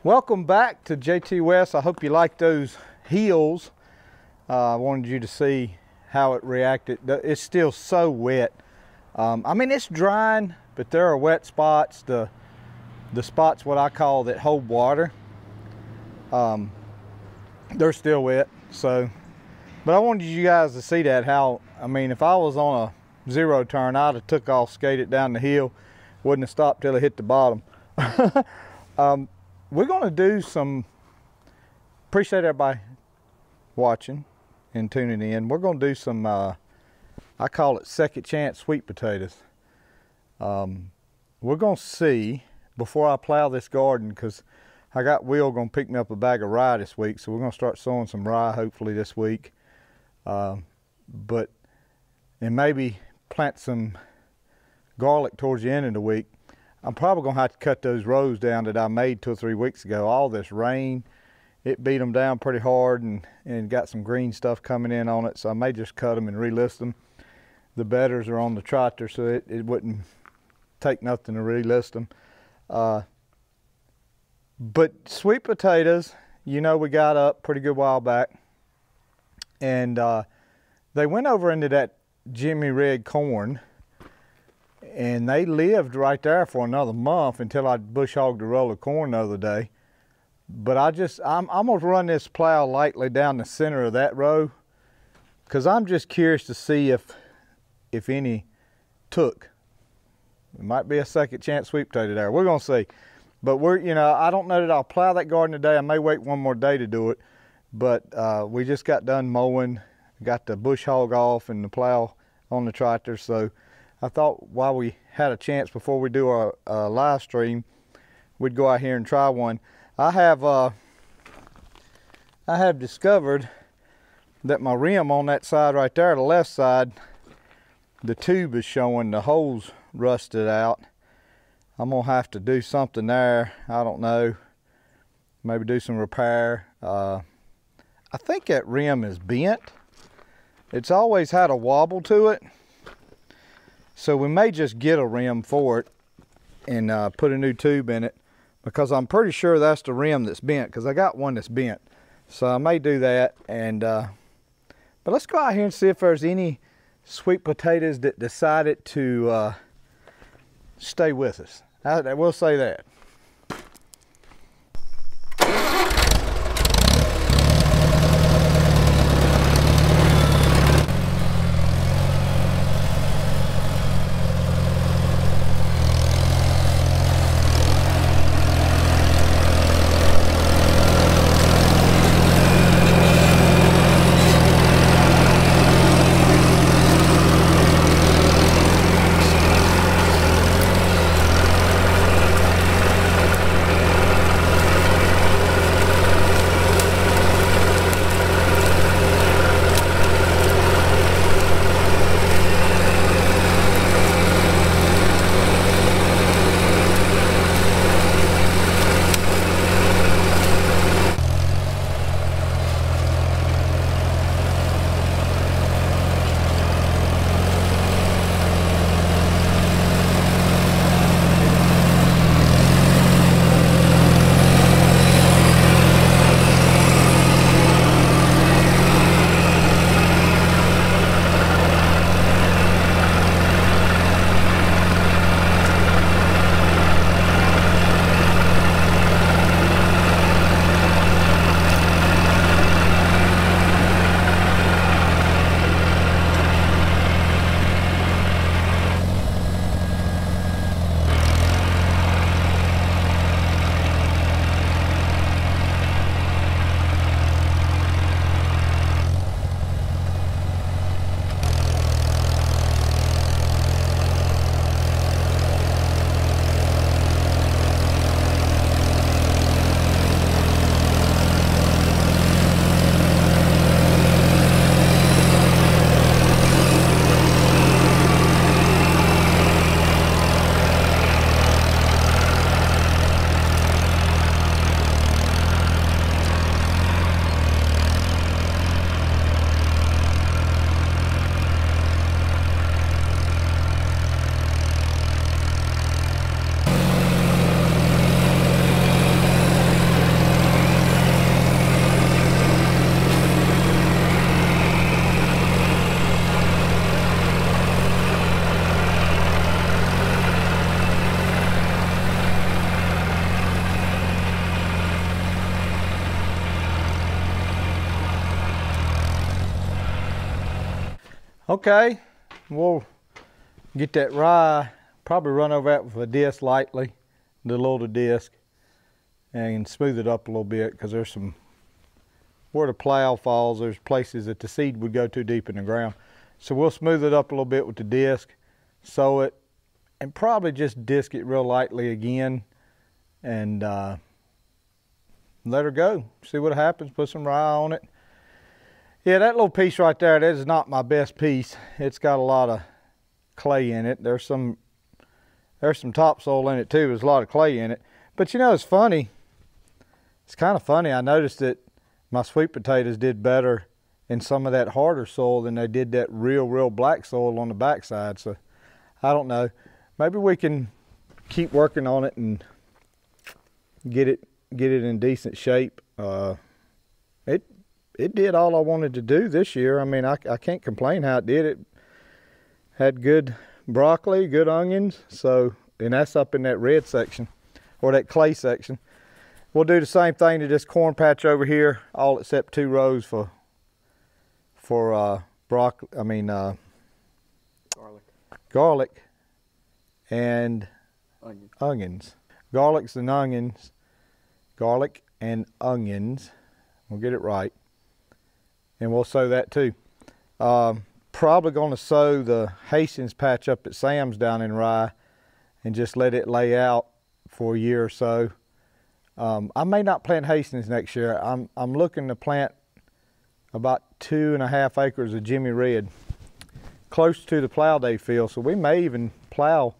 Welcome back to Jtwes. I hope you like those heels. I wanted you to see how it reacted. It's still so wet. I mean, it's drying, but there are wet spots. The spots what I call that hold water, they're still wet. So, but I wanted you guys to see that, how, I mean, if I was on a zero turn, I'd have took off, skated down the hill, wouldn't have stopped till it hit the bottom. We're going to do some, appreciate everybody watching and tuning in. We're going to do some, I call it second chance sweet potatoes. We're going to see, before I plow this garden, because I got Will going to pick me up a bag of rye this week, so we're going to start sowing some rye hopefully this week. And maybe plant some garlic towards the end of the week. I'm probably going to have to cut those rows down that I made 2 or 3 weeks ago. All this rain, it beat them down pretty hard and got some green stuff coming in on it. So I may just cut them and relist them. The bedders are on the tractor, so it wouldn't take nothing to relist them. But sweet potatoes, you know, we got up pretty good while back. And they went over into that Jimmy red corn. And they lived right there for another month until I bush hogged a roll of corn the other day. But I'm gonna run this plow lightly down the center of that row, because I'm just curious to see if any took. It might be a second chance sweet potato there. We're gonna see. But I don't know that I'll plow that garden today. I may wait one more day to do it. But we just got done mowing, got the bush hog off and the plow on the tractor. So I thought while we had a chance before we do our live stream, we'd go out here and try one. I have discovered that my rim on that side right there, the left side, the tube is showing, the holes rusted out. I'm gonna have to do something there. I don't know, maybe do some repair. I think that rim is bent. It's always had a wobble to it. So we may just get a rim for it and put a new tube in it, because I'm pretty sure that's the rim that's bent, because I got one that's bent. So I may do that, and But let's go out here and see if there's any sweet potatoes that decided to stay with us. We'll say that. Okay, we'll get that rye, probably run over that with a disc lightly, the little disc, and smooth it up a little bit, because there's some, where the plow falls, there's places that the seed would go too deep in the ground. So we'll smooth it up a little bit with the disc, sow it, and probably just disc it real lightly again, and let her go, see what happens, put some rye on it. Yeah, that little piece right there, that is not my best piece. It's got a lot of clay in it. There's some topsoil in it too. There's a lot of clay in it. But you know, it's funny. It's kind of funny. I noticed that my sweet potatoes did better in some of that harder soil than they did that real black soil on the backside. So I don't know. Maybe we can keep working on it and get it in decent shape. It did all I wanted to do this year. I mean, I can't complain how it did. It had good broccoli, good onions. So, and that's up in that red section, or that clay section. We'll do the same thing to this corn patch over here, all except 2 rows for broccoli. I mean, garlic and onions. Garlic and onions. We'll get it right. And we'll sow that too. Probably going to sow the Hastings patch up at Sam's down in rye and just let it lay out for a year or so. I may not plant Hastings next year. I'm looking to plant about 2.5 acres of Jimmy Red close to the plow day field. So we may even plow,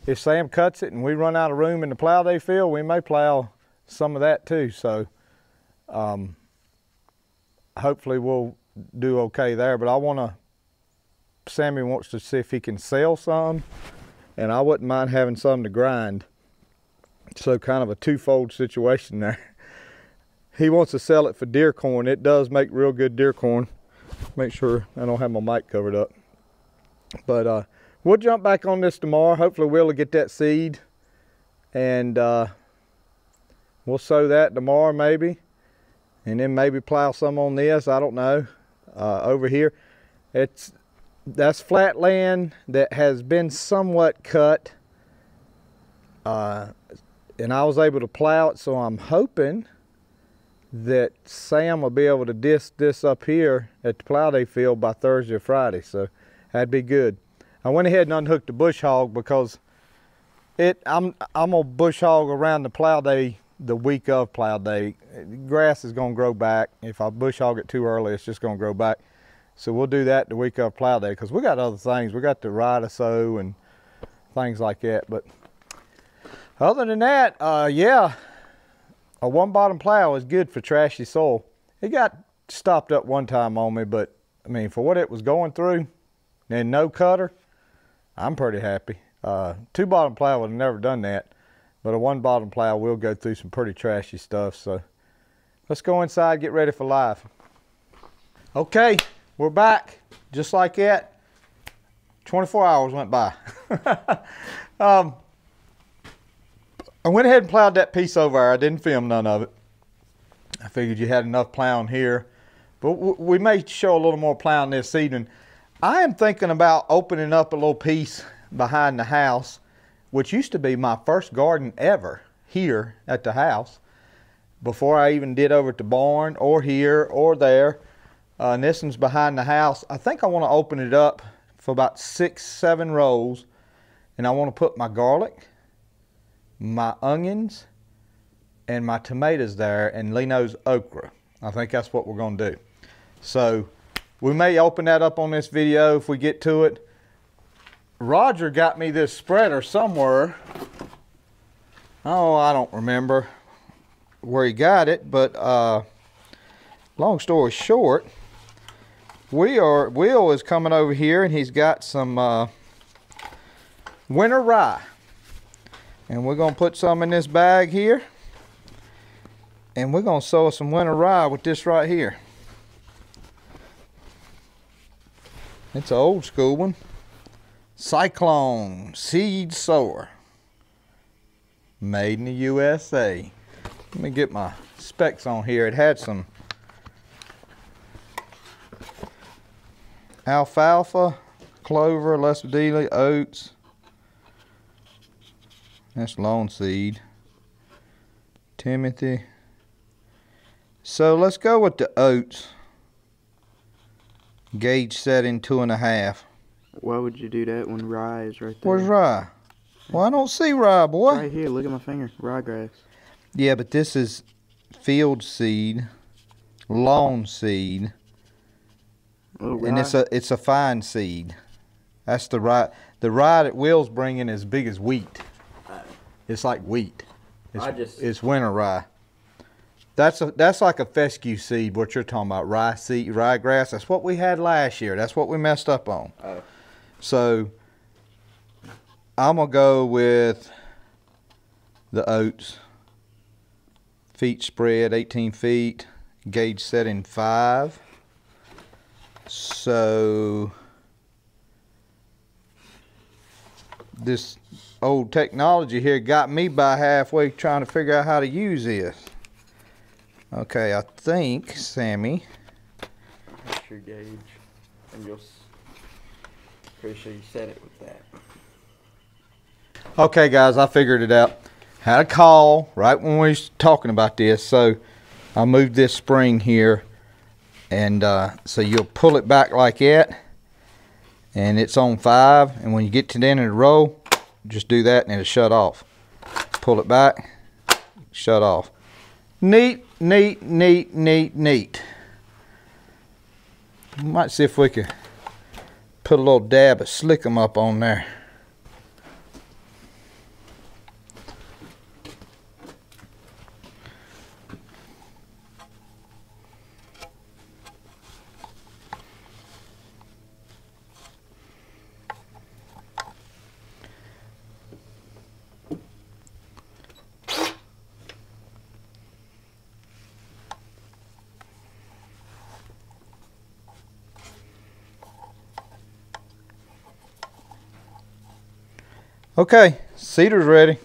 if Sam cuts it and we run out of room in the plow day field, we may plow some of that too. So hopefully we'll do okay there, but Sammy wants to see if he can sell some, and I wouldn't mind having some to grind. So kind of a twofold situation there. He wants to sell it for deer corn. It does make real good deer corn. Make sure I don't have my mic covered up. But we'll jump back on this tomorrow. Hopefully we'll get that seed, and we'll sow that tomorrow maybe, and then maybe plow some on this. I don't know. Over here, that's flat land that has been somewhat cut, and I was able to plow it, so I'm hoping that Sam will be able to disc this up here at the plow day field by Thursday or Friday, so that'd be good. I went ahead and unhooked the bush hog because I'm gonna bush hog around the plow day the week of plow day. Grass is gonna grow back. If I bush hog it too early, it's just gonna grow back. So we'll do that the week of plow day because we got other things. We got the rye to sow and things like that. But other than that, yeah, a one bottom plow is good for trashy soil. It got stopped up one time on me, but I mean, for what it was going through and no cutter, I'm pretty happy. Two bottom plow would have never done that, but a one bottom plow will go through some pretty trashy stuff. So let's go inside, get ready for live. Okay, we're back just like that. 24 hours went by. I went ahead and plowed that piece over there. I didn't film none of it. I figured you had enough plowing here, but we may show a little more plowing this evening. I am thinking about opening up a little piece behind the house, which used to be my first garden ever here at the house, before I even did over at the barn or here or there. And this one's behind the house. I think I want to open it up for about 6-7 rows, and I want to put my garlic, my onions, and my tomatoes there, and Leno's okra. I think that's what we're going to do. So we may open that up on this video if we get to it. Roger got me this spreader somewhere. Oh, I don't remember where he got it, but long story short, Will is coming over here, and he's got some winter rye. And we're going to put some in this bag here, and we're going to sow some winter rye with this right here. It's an old school one. Cyclone seed sower. Made in the USA. Let me get my specs on here. It had some alfalfa, clover, lesbidelia, oats. That's lawn seed. Timothy. So let's go with the oats. Gauge setting 2.5. Why would you do that when rye is right there? Where's rye? Well, I don't see rye, boy. Right here, look at my finger. Ryegrass. Yeah, but this is field seed, lawn seed, and it's a fine seed. That's the rye. The rye that Will's bringing is big as wheat. It's like wheat. It's winter rye. That's like a fescue seed. What you're talking about, rye seed, ryegrass. That's what we had last year. That's what we messed up on. Oh. So I'm gonna go with the oats. Feet spread 18 feet. Gauge setting 5. So this old technology here got me by halfway trying to figure out how to use this. Okay, I think, Sammy. That's your gauge, and you'll pretty sure you set it with that. Okay, guys, I figured it out. Had a call right when we was talking about this, so I moved this spring here, and so you'll pull it back like that, and it's on 5, and when you get to the end of the row, just do that and it'll shut off. Pull it back, shut off. Neat, neat, neat, neat, neat. Might see if we could put a little dab of Slick 'em up on there. Okay, seeder's ready.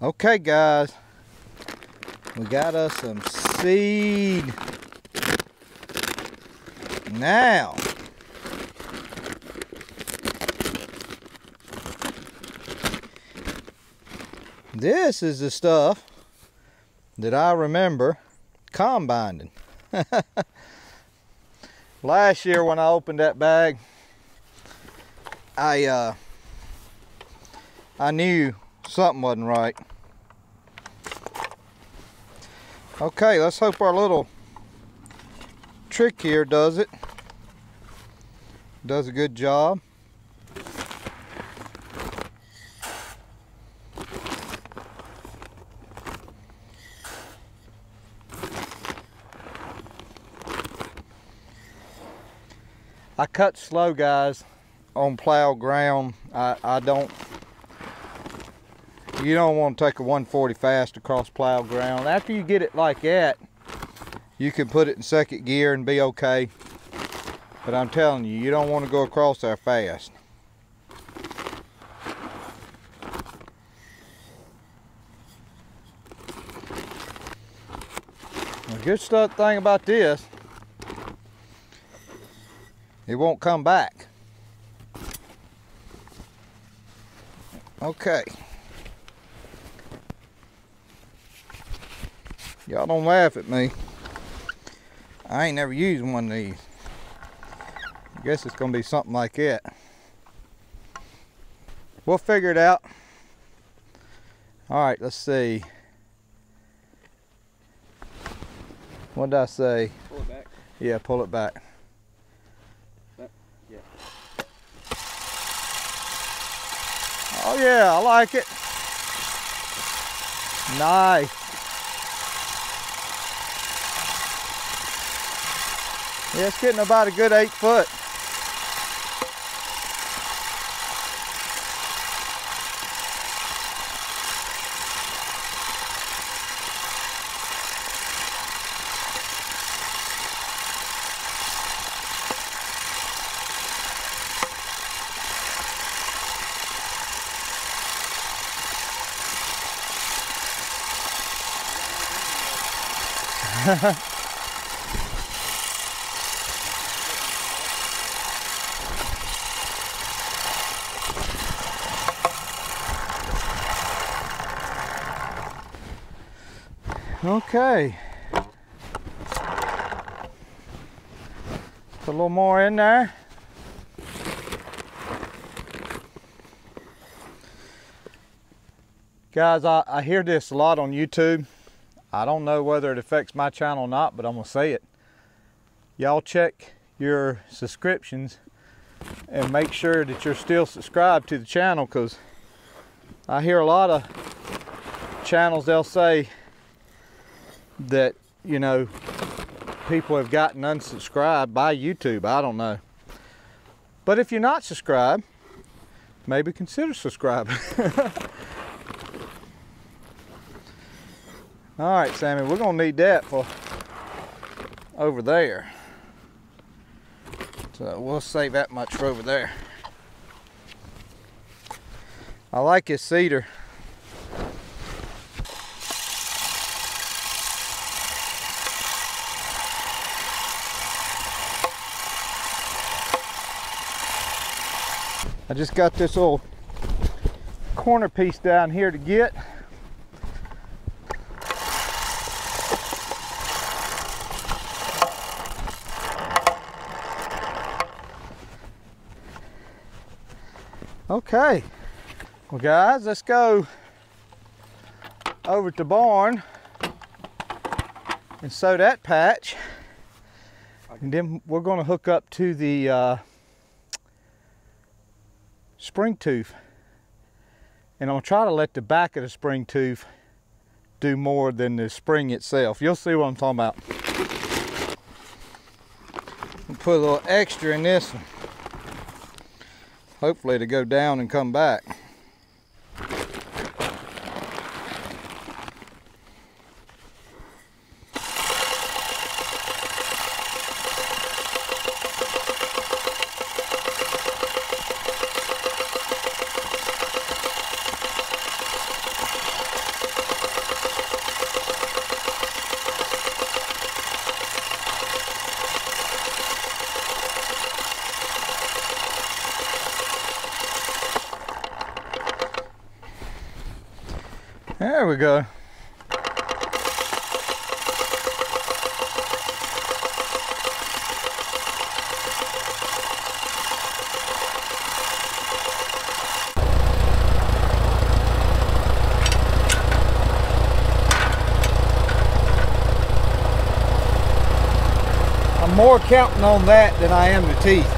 Okay guys, we got us some seed. Now, this is the stuff that I remember combining. Last year when I opened that bag, I knew something wasn't right. Okay, let's hope our little trick here does it. Does a good job. I cut slow, guys, on plow ground. You don't want to take a 140 fast across plow ground. After you get it like that, you can put it in second gear and be okay. But I'm telling you, you don't want to go across there fast. The good thing about this, it won't come back. Okay. Y'all don't laugh at me. I ain't never used one of these. I guess it's gonna be something like that. We'll figure it out. All right, let's see. What did I say? Pull it back. Yeah, pull it back. Yeah. Oh yeah, I like it. Nice. Yeah, it's getting about a good 8 foot. Okay. Put a little more in there. Guys, I hear this a lot on YouTube. I don't know whether it affects my channel or not, but I'm gonna say it. Y'all check your subscriptions and make sure that you're still subscribed to the channel, because I hear a lot of channels, they'll say that, you know, people have gotten unsubscribed by YouTube. I don't know. But if you're not subscribed, maybe consider subscribing. All right, Sammy, we're gonna need that for over there. So we'll save that much for over there. I like his cedar. I just got this little corner piece down here to get. Okay, well guys, let's go over to the barn and sew that patch, and then we're going to hook up to the spring tooth, and I'm going to try to let the back of the spring tooth do more than the spring itself. You'll see what I'm talking about. I'll put a little extra in this one. Hopefully to go down and come back. There we go. I'm more counting on that than I am the teeth.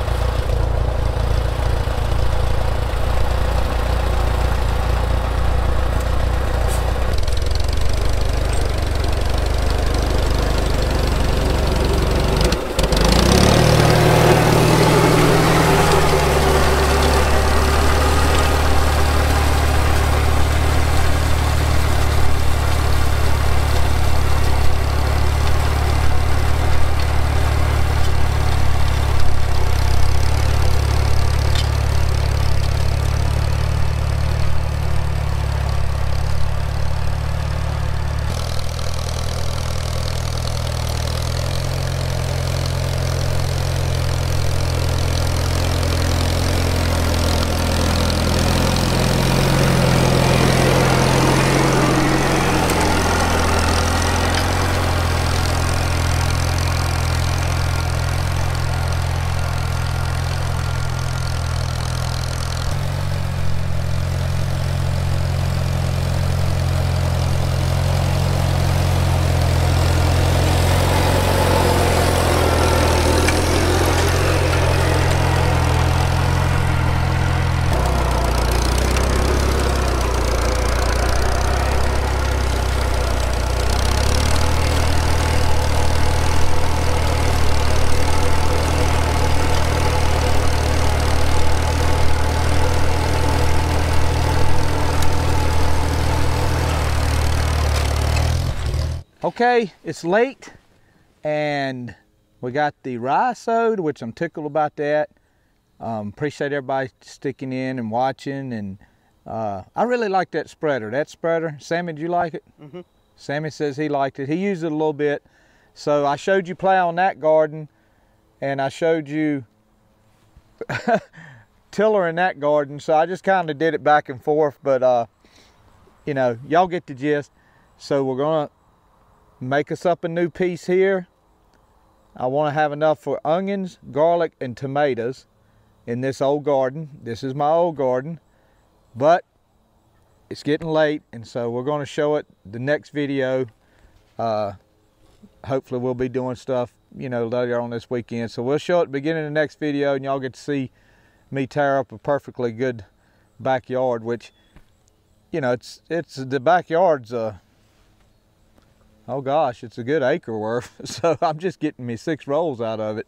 Okay, it's late and we got the rye sowed, which I'm tickled about that. Appreciate everybody sticking in and watching, and I really like that spreader. Sammy, did you like it? Mm-hmm. Sammy says he liked it. He used it a little bit. So I showed you Plow on that garden, and I showed you tiller in that garden. So I just kind of did it back and forth, but you know, y'all get the gist. So we're gonna make us up a new piece here. I want to have enough for onions, garlic, and tomatoes in this old garden. This is my old garden, but it's getting late, and so we're going to show it the next video. Hopefully we'll be doing stuff, you know, later on this weekend. So we'll show it at the beginning of the next video, and y'all get to see me tear up a perfectly good backyard, which, you know, it's the backyard's oh gosh, it's a good acre worth. So I'm just getting me 6 rolls out of it.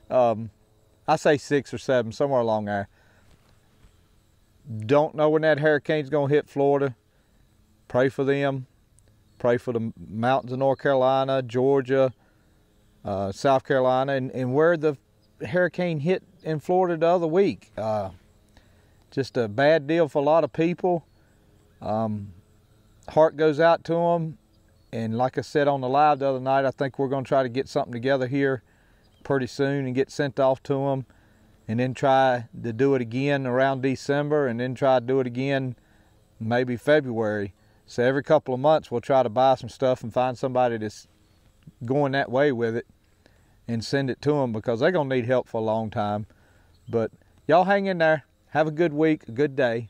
I say 6 or 7, somewhere along there. Don't know when that hurricane's gonna hit Florida. Pray for them. Pray for the mountains of North Carolina, Georgia, South Carolina, and where the hurricane hit in Florida the other week. Just a bad deal for a lot of people. Heart goes out to them. And like I said on the live the other night, I think we're going to try to get something together here pretty soon and get sent off to them and then try to do it again around December, and then try to do it again maybe February. So every couple of months we'll try to buy some stuff and find somebody that's going that way with it and send it to them, because they're going to need help for a long time. But y'all hang in there. Have a good week, a good day.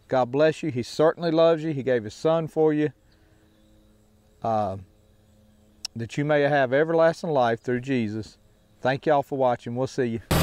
God bless you. He certainly loves you. He gave his son for you, that you may have everlasting life through Jesus. Thank y'all for watching. We'll see you.